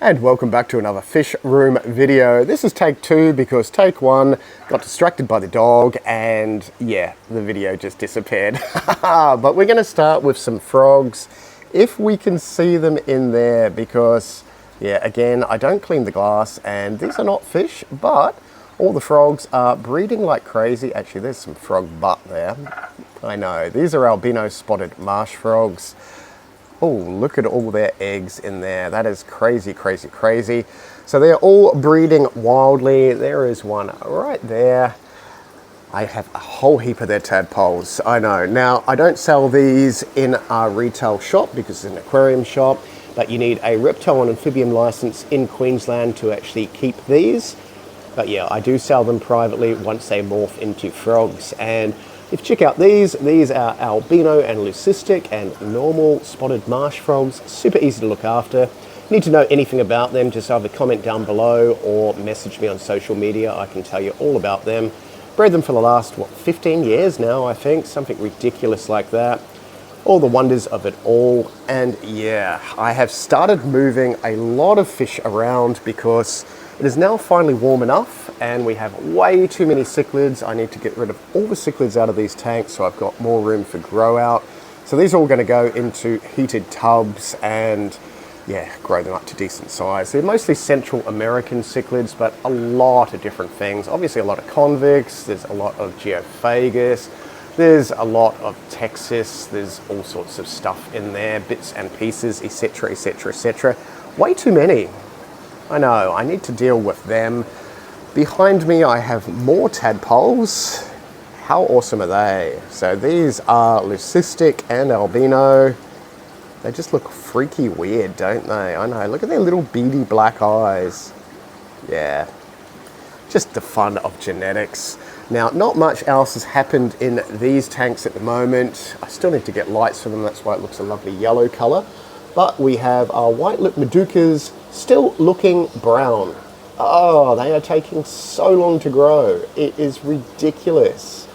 And welcome back to another fish room video. This is take two because take one got distracted by the dog and yeah, the video just disappeared. But we're going to start with some frogs if we can see them in there because yeah, again, I don't clean the glass and these are not fish, but all the frogs are breeding like crazy. Actually, there's some frog butt there. I know, these are albino spotted marsh frogs. Oh, look at all their eggs in there. That is crazy, crazy, crazy. So they're all breeding wildly. There is one right there. I have a whole heap of their tadpoles. I know. Now, I don't sell these in our retail shop because it's an aquarium shop, but you need a reptile and amphibian license in Queensland to actually keep these. But yeah, I do sell them privately once they morph into frogs. And if you check out these are albino and leucistic and normal spotted marsh frogs. Super easy to look after. Need to know anything about them, just either comment down below or message me on social media. I can tell you all about them. Bred them for the last, 15 years now, I think. Something ridiculous like that. All the wonders of it all. And yeah, I have started moving a lot of fish around because it is now finally warm enough and we have way too many cichlids. I need to get rid of all the cichlids out of these tanks so I've got more room for grow out. So these are all going to go into heated tubs and yeah, grow them up to decent size. They're mostly Central American cichlids, but a lot of different things. Obviously a lot of convicts, there's a lot of geophagus, there's a lot of Texas, there's all sorts of stuff in there, bits and pieces, etc, etc, etc. Way too many. I know, I need to deal with them. Behind me I have more tadpoles. How awesome are they? So these are leucistic and albino. They just look freaky weird, don't they? I know, look at their little beady black eyes. Yeah, just the fun of genetics. Now, not much else has happened in these tanks at the moment. I still need to get lights for them, that's why it looks a lovely yellow color. But we have our white-lipped madukas still looking brown. Oh, they are taking so long to grow. It is ridiculous.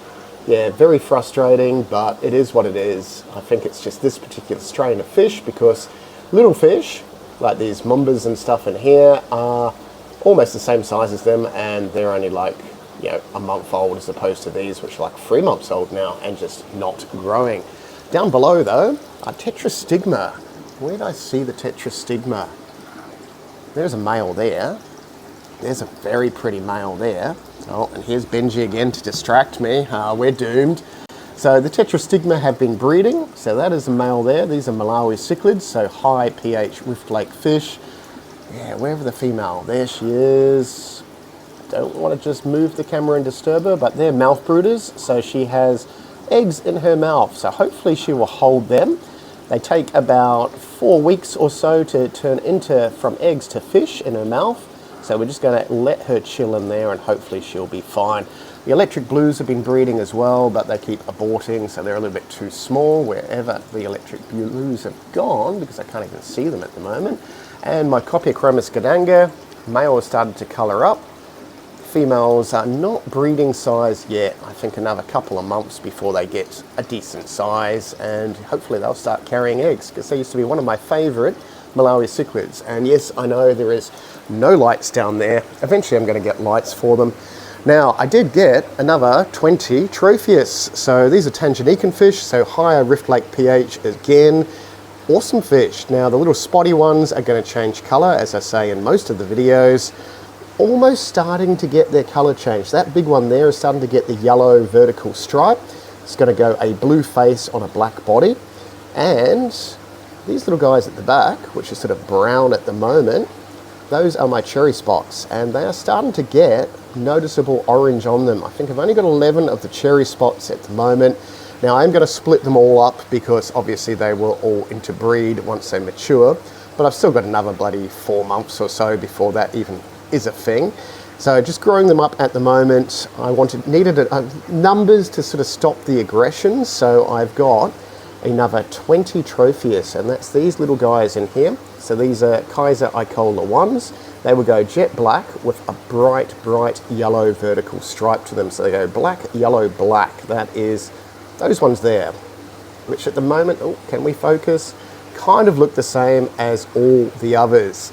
Yeah, very frustrating, but it is what it is. I think it's just this particular strain of fish because little fish, like these mumbas and stuff in here, are almost the same size as them and they're only like, you know, a month old as opposed to these, which are like 3 months old now and just not growing. Down below though, our tetrastigma. Where did I see the tetrastigma? There's a male there. There's a very pretty male there. Oh, and here's Benji again to distract me. We're doomed. So the tetrastigma have been breeding. So that is a male there. These are Malawi cichlids, so high pH rift lake fish. Yeah, wherever the female, there she is. Don't want to just move the camera and disturb her, but they're mouth brooders. So she has eggs in her mouth. So hopefully she will hold them. They take about 4 weeks or so to turn into from eggs to fish in her mouth. So we're just going to let her chill in there and hopefully she'll be fine. The electric blues have been breeding as well, but they keep aborting, so they're a little bit too small wherever the electric blues have gone because I can't even see them at the moment. And my Copiachromis gananga, male has started to colour up. Females are not breeding size yet. I think another couple of months before they get a decent size and hopefully they'll start carrying eggs because they used to be one of my favourite Malawi cichlids. And yes, I know there is no lights down there. Eventually I'm going to get lights for them. Now, I did get another 20 Tropheus. So these are Tanganykan fish, so higher rift lake pH again. Awesome fish. Now, the little spotty ones are going to change colour, as I say in most of the videos. Almost starting to get their colour change. That big one there is starting to get the yellow vertical stripe. It's going to go a blue face on a black body. And these little guys at the back, which are sort of brown at the moment, those are my cherry spots. And they are starting to get noticeable orange on them. I think I've only got 11 of the cherry spots at the moment. Now I'm going to split them all up because obviously they will all interbreed once they mature. But I've still got another bloody 4 months or so before that even is a thing. So just growing them up at the moment. I needed numbers to sort of stop the aggression. So I've got another 20 Tropheus, and that's these little guys in here. So these are Kaiser Icola ones. They will go jet black with a bright, bright yellow vertical stripe to them. So they go black, yellow, black. That is those ones there, which at the moment, oh, can we focus? Kind of look the same as all the others.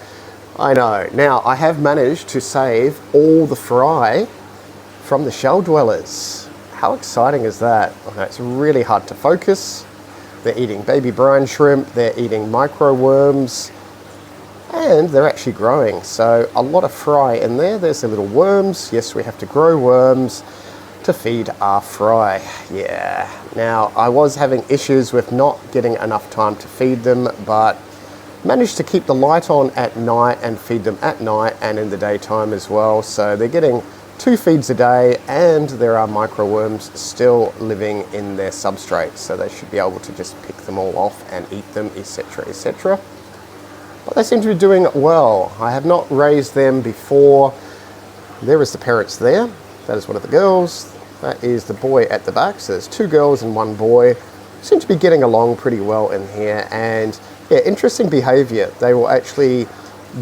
I know. Now, I have managed to save all the fry from the shell dwellers. How exciting is that? Okay, it's really hard to focus. They're eating baby brine shrimp, they're eating micro worms, and they're actually growing. So a lot of fry in there. There's the little worms. Yes, we have to grow worms to feed our fry. Yeah. Now, I was having issues with not getting enough time to feed them, but managed to keep the light on at night and feed them at night and in the daytime as well. So they're getting 2 feeds a day, and there are microworms still living in their substrate. So they should be able to just pick them all off and eat them, etc., etc. But they seem to be doing well. I have not raised them before. There is the parrots there. That is one of the girls. That is the boy at the back. So there's 2 girls and 1 boy. Seem to be getting along pretty well in here. And yeah, interesting behavior. They will actually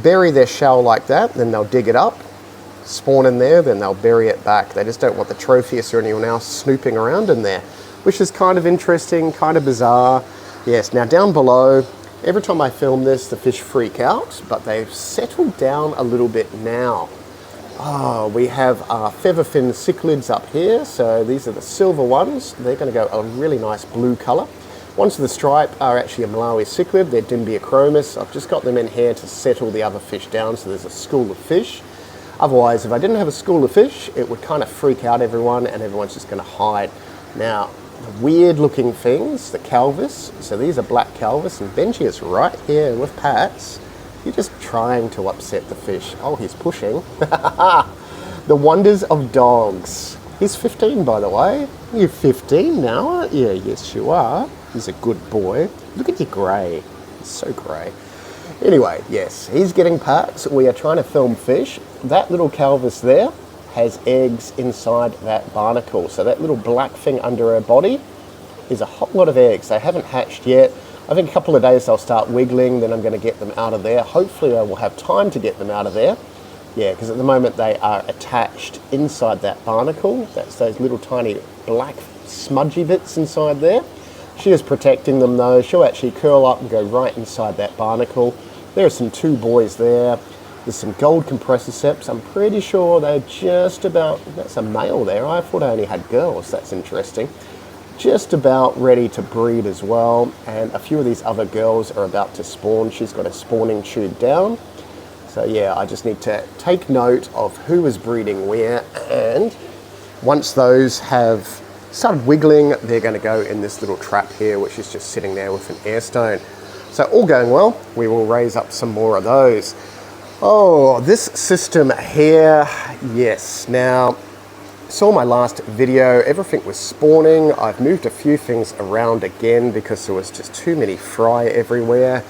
bury their shell like that, then they'll dig it up, spawn in there, then they'll bury it back. They just don't want the trophius or anyone else snooping around in there, which is kind of interesting, kind of bizarre. Yes, now down below, every time I film this, the fish freak out, but they've settled down a little bit now. Oh, we have our featherfin cichlids up here. So these are the silver ones. They're going to go a really nice blue color. Ones with the stripe are actually a Malawi cichlid. They're Dimbiachromis. I've just got them in here to settle the other fish down, so there's a school of fish. Otherwise, if I didn't have a school of fish, it would kind of freak out everyone and everyone's just going to hide. Now, the weird looking things, the calvus. So these are black calvus, and Benji is right here with Pats. You're just trying to upset the fish. Oh, he's pushing. The wonders of dogs. He's 15, by the way. You're 15 now, aren't you? Yes, you are. He's a good boy. Look at your grey. He's so grey. Anyway, yes, he's getting Pats. We are trying to film fish. That little calvus there has eggs inside that barnacle. So that little black thing under her body is a whole lot of eggs. They haven't hatched yet. I think a couple of days they'll start wiggling, then I'm going to get them out of there. Hopefully I will have time to get them out of there. Yeah, because at the moment they are attached inside that barnacle. That's those little tiny black smudgy bits inside there. She is protecting them though. She'll actually curl up and go right inside that barnacle. There are some 2 boys there. There's some gold compressiceps. I'm pretty sure they're just about, that's a male there. I thought I only had girls. That's interesting. Just about ready to breed as well. And a few of these other girls are about to spawn. She's got a spawning tube down. So yeah, I just need to take note of who is breeding where, and once those have started wiggling, they're going to go in this little trap here, which is just sitting there with an air stone. So all going well, we will raise up some more of those. Oh, this system here, yes. Now, saw my last video, everything was spawning. I've moved a few things around again because there was just too many fry everywhere.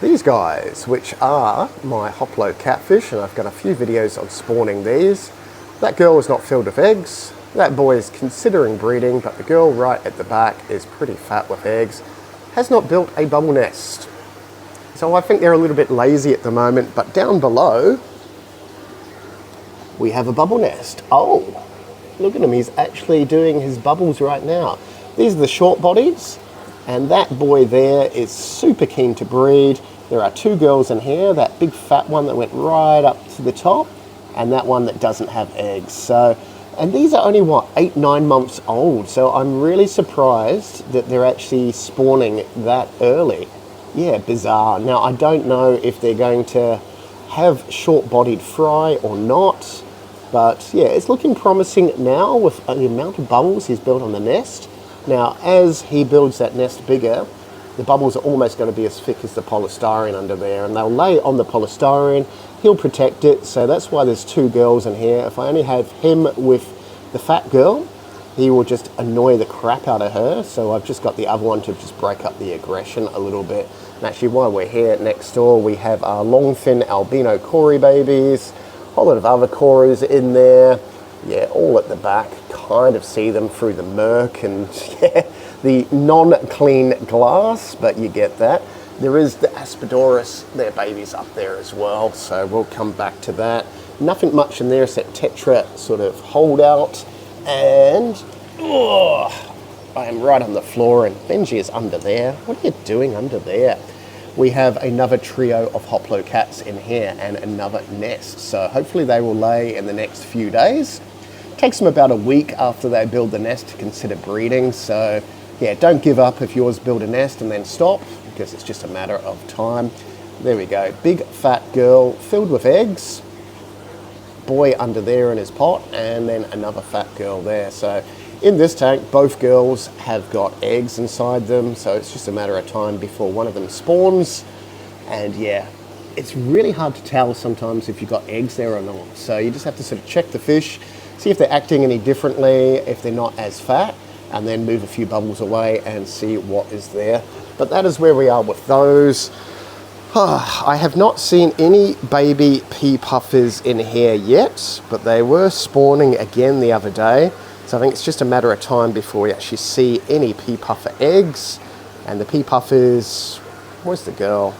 These guys, which are my hoplo catfish, and I've got a few videos on spawning these. That girl is not filled with eggs. That boy is considering breeding, but the girl right at the back is pretty fat with eggs. Has not built a bubble nest. So I think they're a little bit lazy at the moment, but down below, we have a bubble nest. Oh, look at him, he's actually doing his bubbles right now. These are the short bodies, and that boy there is super keen to breed. There are 2 girls in here, that big fat one that went right up to the top, and that one that doesn't have eggs. So, and these are only, what, 8-9 months old, so I'm really surprised that they're actually spawning that early. Yeah, bizarre. Now, I don't know if they're going to have short-bodied fry or not, but yeah, it's looking promising now with the amount of bubbles he's built on the nest. Now, as he builds that nest bigger, the bubbles are almost going to be as thick as the polystyrene under there, and they'll lay on the polystyrene. He'll protect it, so that's why there's 2 girls in here. If I only have him with the fat girl, he will just annoy the crap out of her, so I've just got the other one to just break up the aggression a little bit. And actually, while we're here next door, we have our long-fin albino cory babies, a whole lot of other cories in there. Yeah, all at the back, kind of see them through the murk and yeah, the non-clean glass, but you get that. There is the Aspidoras, their babies up there as well, so we'll come back to that. Nothing much in there except tetra sort of holdout, and oh, I am right on the floor and Benji is under there. What are you doing under there? we have another trio of hoplo cats in here and another nest. So hopefully they will lay in the next few days. It takes them about a week after they build the nest to consider breeding. So yeah, don't give up if yours build a nest and then stop, because it's just a matter of time. There we go, big fat girl filled with eggs. Boy under there in his pot, and then another fat girl there. So in this tank, both girls have got eggs inside them, so it's just a matter of time before one of them spawns. And yeah, it's really hard to tell sometimes if you've got eggs there or not. So you just have to sort of check the fish, see if they're acting any differently, if they're not as fat, and then move a few bubbles away and see what is there. But that is where we are with those. I have not seen any baby pea puffers in here yet, but they were spawning again the other day. So I think it's just a matter of time before we actually see any pea puffer eggs. And the pea puffers, where's the girl?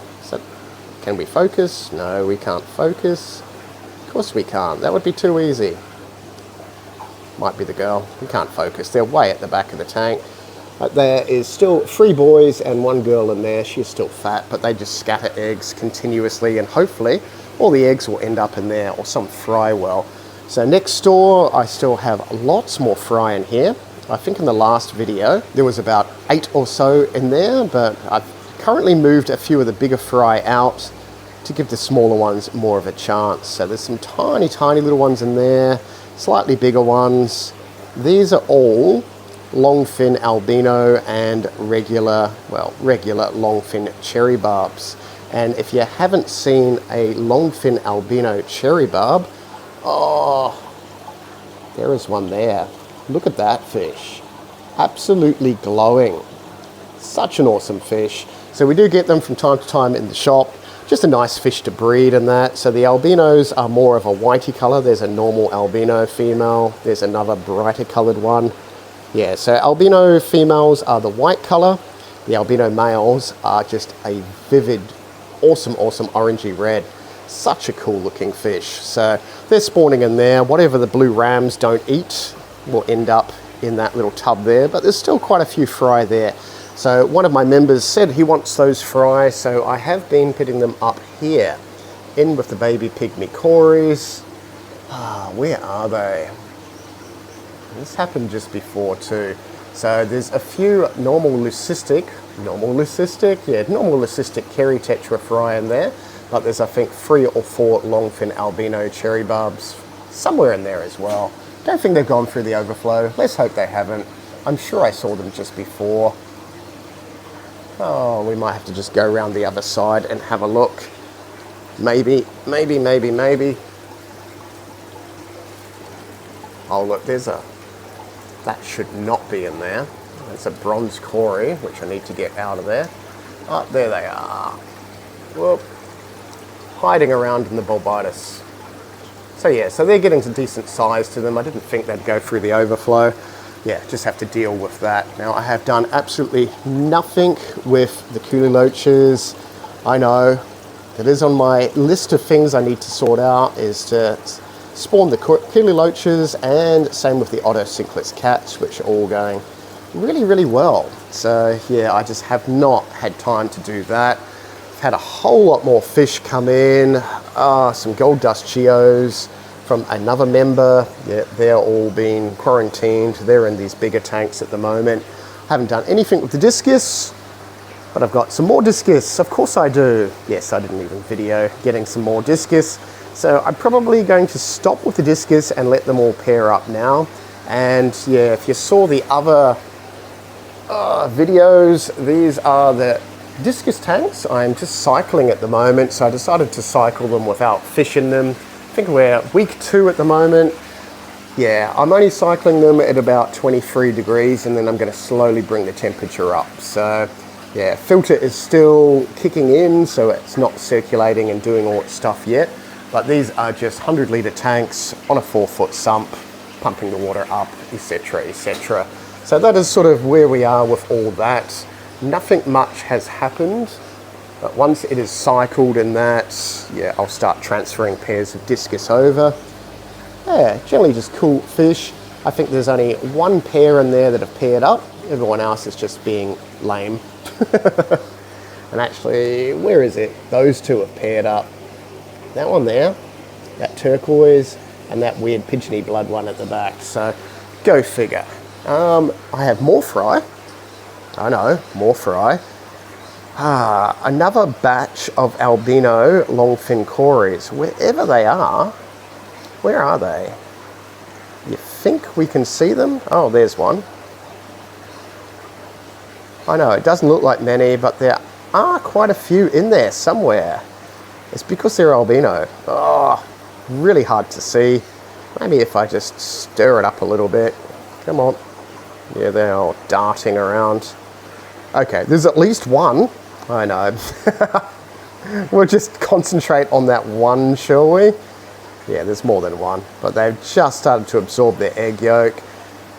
Can we focus? No, we can't focus. Of course we can't. That would be too easy. Might be the girl. We can't focus. They're way at the back of the tank. But there is still 3 boys and 1 girl in there. She's still fat, but they just scatter eggs continuously, and hopefully all the eggs will end up in there, or some fry well. So next door, I still have lots more fry in here. I think in the last video, there was about 8 or so in there, but I've currently moved a few of the bigger fry out to give the smaller ones more of a chance. So there's some tiny, tiny little ones in there, slightly bigger ones. These are all longfin albino and regular longfin cherry barbs. And if you haven't seen a longfin albino cherry barb, oh, there is one there. Look at that fish. Absolutely glowing. Such an awesome fish. So we do get them from time to time in the shop. Just a nice fish to breed and that. So the albinos are more of a whitey color. There's a normal albino female. There's another brighter colored one. Yeah, so albino females are the white color. The albino males are just a vivid, awesome orangey red. Such a cool looking fish. So they're spawning in there. Whatever the blue rams don't eat will end up in that little tub there, but there's still quite a few fry there. So one of my members said he wants those fry, so I have been putting them up here, in with the baby pygmy cories. Where are they? This happened just before too. So there's a few normal leucistic Kerry tetra fry in there, but there's I think 3 or 4 longfin albino cherry barbs somewhere in there as well. Don't think they've gone through the overflow. Let's hope they haven't. I'm sure I saw them just before. Oh, we might have to just go around the other side and have a look. Maybe. Oh look, that should not be in there. It's a bronze cory, which I need to get out of there. Oh, there they are. Whoop. Hiding around in the bulbitis. So yeah, so they're getting some decent size to them. I didn't think they'd go through the overflow. Yeah, just have to deal with that. Now I have done absolutely nothing with the corydoras. I know that is on my list of things I need to sort out, is to spawn the corydoras, and same with the otocinclus cats, which are all going really well. So yeah, I just have not had time to do that. I've had a whole lot more fish come in, some gold dust geos from another member. Yeah, they're all being quarantined. They're in these bigger tanks at the moment. Haven't done anything with the discus, but I've got some more discus. Of course I do. Yes, I didn't even video getting some more discus. So I'm probably going to stop with the discus and let them all pair up now. And yeah, if you saw the other videos, these are the discus tanks. I'm just cycling at the moment, so I decided to cycle them without fish in them. I think we're week 2 at the moment. Yeah, I'm only cycling them at about 23 degrees, and then I'm going to slowly bring the temperature up. So yeah, filter is still kicking in, so it's not circulating and doing all its stuff yet. But these are just 100-litre tanks on a 4-foot sump, pumping the water up, etc, etc. So that is sort of where we are with all that. Nothing much has happened, but once it is cycled and that, yeah, I'll start transferring pairs of discus over. Yeah, generally just cool fish. I think there's only 1 pair in there that have paired up. Everyone else is just being lame. And actually, where is it? Those two have paired up. That one there, that turquoise, and that weird pigeony blood one at the back. So, go figure. I have more fry. I know, more fry. Another batch of albino longfin cories. Wherever they are, where are they? You think we can see them? Oh, there's one. I know, it doesn't look like many, but there are quite a few in there somewhere. It's because they're albino. Oh, really hard to see. Maybe if I just stir it up a little bit. Come on. Yeah, they're all darting around. Okay, there's at least one. I know. We'll just concentrate on that one, shall we? Yeah, there's more than one, but they've just started to absorb their egg yolk.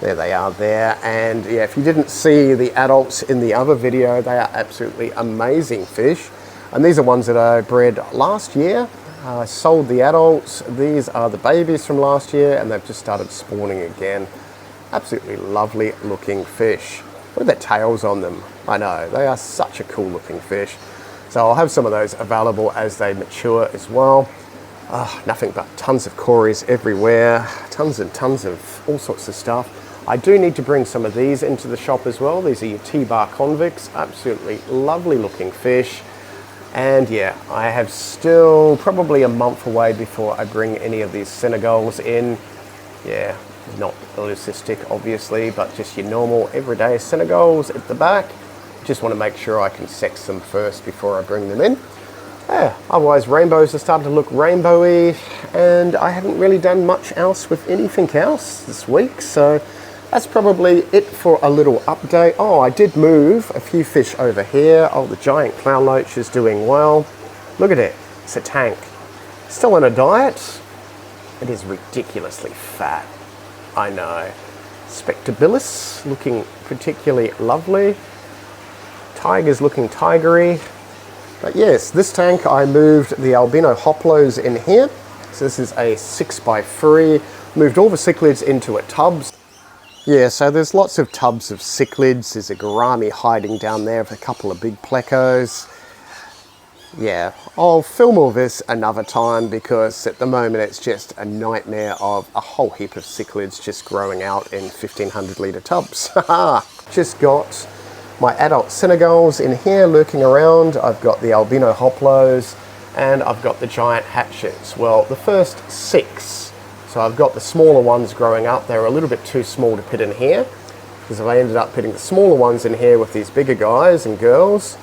There they are there. And yeah, if you didn't see the adults in the other video, they are absolutely amazing fish. And these are ones that I bred last year. I sold the adults. These are the babies from last year, and they've just started spawning again. Absolutely lovely looking fish. Look at their tails on them. I know, they are such a cool looking fish. So I'll have some of those available as they mature as well. Nothing but tons of cories everywhere. Tons and tons of all sorts of stuff. I do need to bring some of these into the shop as well. These are your T-bar convicts. Absolutely lovely looking fish. And yeah, I have still probably a month away before I bring any of these Senegals in. Yeah, not leucistic obviously, but just your normal everyday Senegals at the back. Just want to make sure I can sex them first before I bring them in. Yeah, otherwise rainbows are starting to look rainbowy, and I haven't really done much else with anything else this week, so that's probably it for a little update. Oh, I did move a few fish over here. Oh, the giant clown loach is doing well. Look at it, it's a tank. Still on a diet. It is ridiculously fat, I know. Spectabilis looking particularly lovely. Tiger's looking tigery. But yes, this tank I moved the albino hoplos in here. So this is a 6x3. Moved all the cichlids into a tubs. Yeah, so there's lots of tubs of cichlids. There's a gourami hiding down there with a couple of big plecos. Yeah, I'll film all this another time because at the moment it's just a nightmare of a whole heap of cichlids just growing out in 1500 litre tubs. Just got my adult Senegals in here lurking around. I've got the albino hoplos and I've got the giant hatchets. Well, the first 6. So I've got the smaller ones growing up. They're a little bit too small to put in here because if I ended up putting the smaller ones in here with these bigger guys and girls,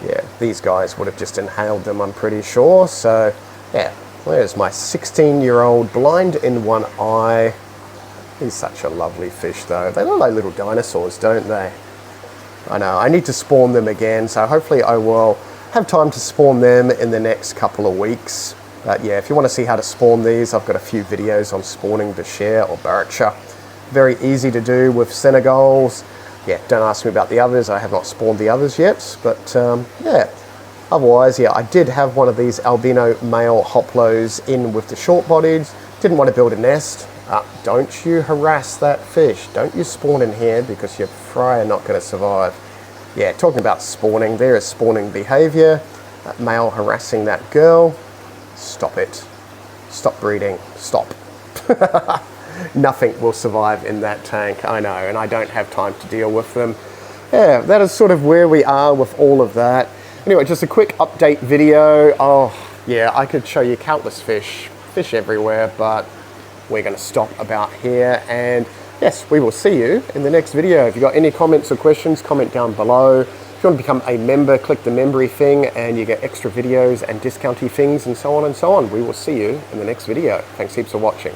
yeah, these guys would have just inhaled them, I'm pretty sure. So yeah, there's my 16-year-old blind in one eye. He's such a lovely fish though. They look like little dinosaurs, don't they? I know, I need to spawn them again, so hopefully I will have time to spawn them in the next couple of weeks. But yeah, if you want to see how to spawn these, I've got a few videos on spawning Bashir or Barratcha. Very easy to do with Senegals. Yeah, don't ask me about the others, I have not spawned the others yet, but yeah. Otherwise, yeah, I did have one of these albino male hoplos in with the short bodies. Didn't want to build a nest. Don't you harass that fish. Don't you spawn in here because your fry are not going to survive. Yeah, talking about spawning, there is spawning behavior. That male harassing that girl. Stop it. Stop breeding. Stop. Nothing will survive in that tank, I know, and I don't have time to deal with them. Yeah, that is sort of where we are with all of that. Anyway, just a quick update video. Oh, yeah, I could show you countless fish everywhere, but we're going to stop about here, and yes, we will see you in the next video. If you've got any comments or questions, comment down below. If you want to become a member, click the membery thing and you get extra videos and discounty things and so on and so on. We will see you in the next video. Thanks heaps for watching.